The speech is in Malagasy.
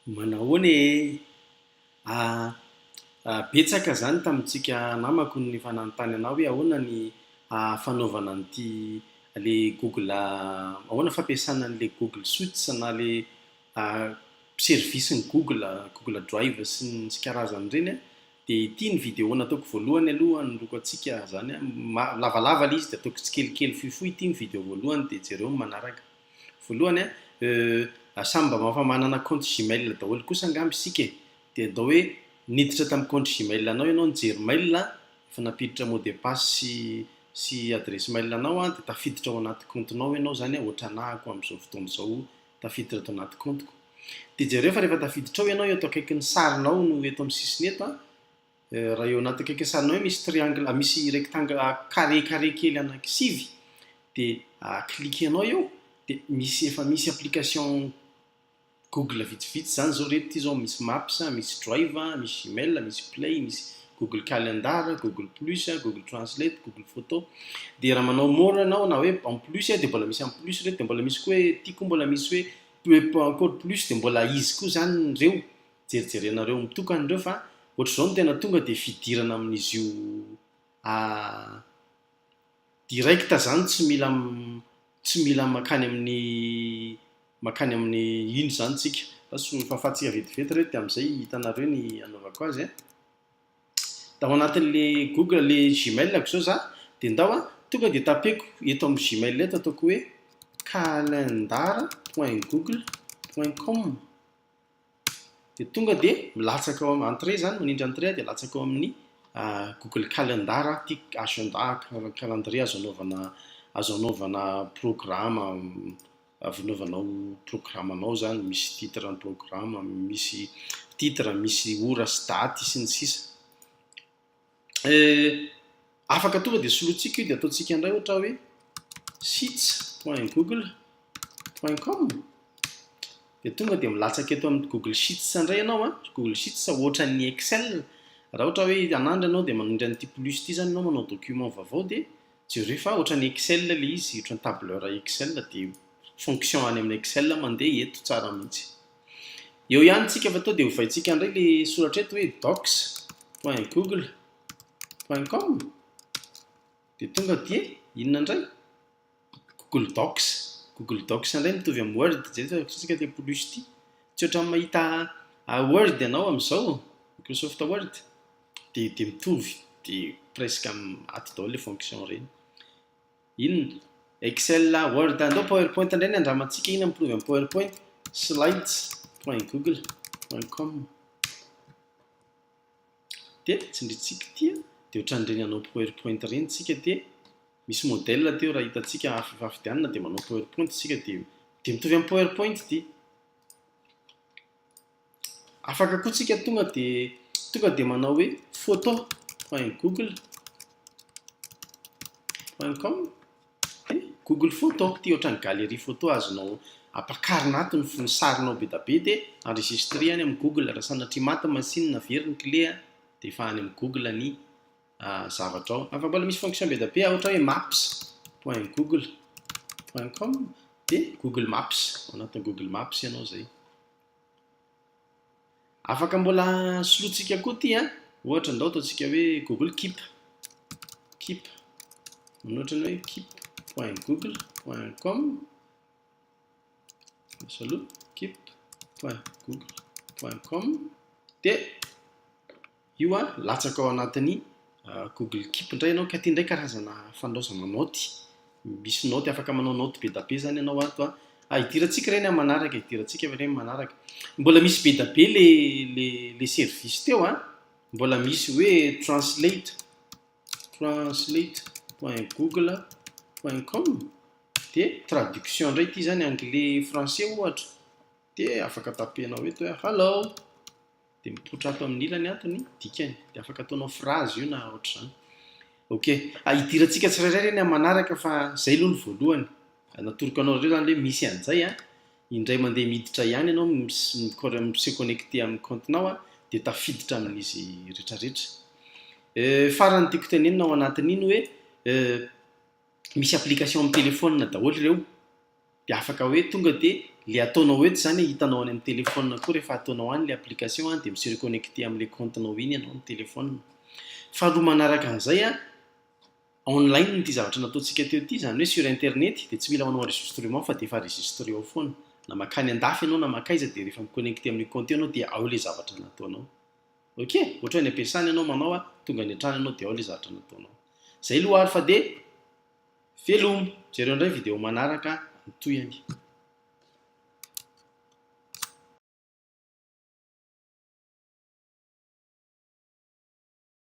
Manao ny betsaka zany tamintsika namako ny fananontany anao hoe ahoana ny fanaovana an'ity le Google ahoana fampiasana an'le Google Suite na le service-ny Google Drive sy karazany ireny dia ity ny vidéo nataoko voalohany aloha hanoloko antsika zany lavalava le izy dia ataoko tsikelikely fohifohy ity ny vidéo voalohany dia jereo ny manaraka. Voalohany samy mba mafa manana compte Gmail daholo kosa angamby isika dia atao hoe niditra tamin'ny compte Gmail anao ianao nijery mail efa napiditra mot de passe sy adresse mail anao dia tafiditra ao anaty compte-nao ianao zany ohatra anahako amin'izao fotoana izao tafiditra tao anaty compte-ko dia jereo fa rehefa tafiditra ao ianao eto akaiky ny sarinao no eto amin'ny sisiny eto raha eo anaty akaiky sarinao misy triangle misy rectangle carré kely anankisivy dia cliquenao eo dia efa misy application Google vitsivitsy zany zao reto ty zao misy Maps, misy Drive, misy Gmail, misy Play, misy Google Calendar, Google Plus, Google Translate, Google Photo. Dia raha manao more anao na hoe en plus dia mbola misy en plus reto dia mbola misy koa hoe ty koa mbola misy hoe encore plus dia mbola izy koa zany reo jerijerenareo mitokana reo fa ohatr'izao no tena tonga dia fidirana amin'izy io directa zany tsy mila makany amin'ny ino zany tsika fa fahafatsika vetivety reto dia amin'izay hitanareo ny anaovako azy da ao anatin'le Google le Gmail ko zao za dia ndao tonga dia tapeko eto amin'ny Gmail eto ataoko hoe calendar.google.com dia tonga dia milatsaka ao amin'ny entrée zany manindry entrée dia latsaka ao amin'ny Google Calendar ty agenda calendrier azo anaovana programme avanaovanao programanao zany misy titre ny programme misy titre misy ora sy daty sy ny sisa afaka tonga dia solotsika io dia ataotsika indray ohatra hoe sheets.google.com dia tonga dia milatsaka eto amin'ny Google Sheets indray ianao Google Sheets ohatra ny Excel raha ohatra hoe anandro ianao dia manindry an'ity plus ity zany ianao manao document vaovao dia jereo fa ohatra ny Excel le izy ohatra ny tableur Excel dia fonction any amin'ny Excel mandeha eto tsara mihitsy eo ihany tsika fa tao dia hovaintsika indray le soratra eto hoe docs.google.com dia tonga dia inona indray Google Docs indray mitovy amin'ny Word zay tsika dia plus ity tsy ohatra mahita Word ianao amin'izao Microsoft Word dia mitovy dia presque ato daholo le fonction ireny inona Excel, Word, andao PowerPoint indray ny andramantsika ina mitovy amin'ny PowerPoint slides.google.com dia tsindritsika tia dia ohatran'ireny anao PowerPoint ireny tsika dia misy modèle teo raha hitantsika afidianina dia manao PowerPoint tsika dia mitovy amin'ny PowerPoint ity afaka koa tsika tonga dia manao hoe photo.google.com Google Photo ty ohatran'ny galerie photo azonao ampakarina ato ny sarinao be da be dia enregistré any amin'ny Google raha sanatria maty machine na very ny clé dia efa any amin'ny Google ny zavatra ao afa mbola misy fonction be da be ohatra hoe maps.google.com dia Google Maps ao anatin'ny Google Maps ianao zay afaka mbola solotsika koa ty ohatra ndao ataotsika hoe Google Keep ohatra hoe keep.google.com keep.google.com dia io latsaka ao anatin'ny Google Keep indray ianao ka ty indray karazana fandraosana naoty misy naoty afaka manao naoty be da be zany ianao ato hidirantsika ireny manaraka hidirantsika ireny manaraka mbola misy be da be le service teo mbola misy hoe translate.google.com dia traduction indray ity zany anglais français ohatra dia afaka tapenao eto hoe hello dia mipoitra ato amin'ny ilany ato ny dikany dia afaka ataonao phrase io na ohatr'izany ok hidirantsika tsirairay ireny manaraka fa zay aloha ny voalohany natoroko anao ireo zany hoe misy an'izay indray mandeha miditra ihany ianao se connecté amin'ny compte-nao dia tafiditra amin'izy rehetrarehetra farany tiako tenenina ao anatin'iny hoe misy application amin'ny téléphone daholo ireo dia afaka hoe tonga dia le ataonao eto zany hitanao any amin'ny téléphone koa rehefa ataonao any le application dia misy reconnecté amin'le comptenao iny ianao amin'ny téléphone. Faharoa manaraka an'izay online ty zavatra nataontsika teo ty zany hoe sur internet dia tsy mila manao enregistrement fa dia efa enregistré ao foana na makany an-dafy ianao na makaiza dia rehefa miconnecté amin'ny compte ianao dia ao le zavatra nataonao. Ok, ohatra hoe ny ampiasana ianao manao tonga ny an-trano ianao dia ao le zavatra nataonao. Zay loha ary fa dia velomo jereo indray video manaraka mitoy any.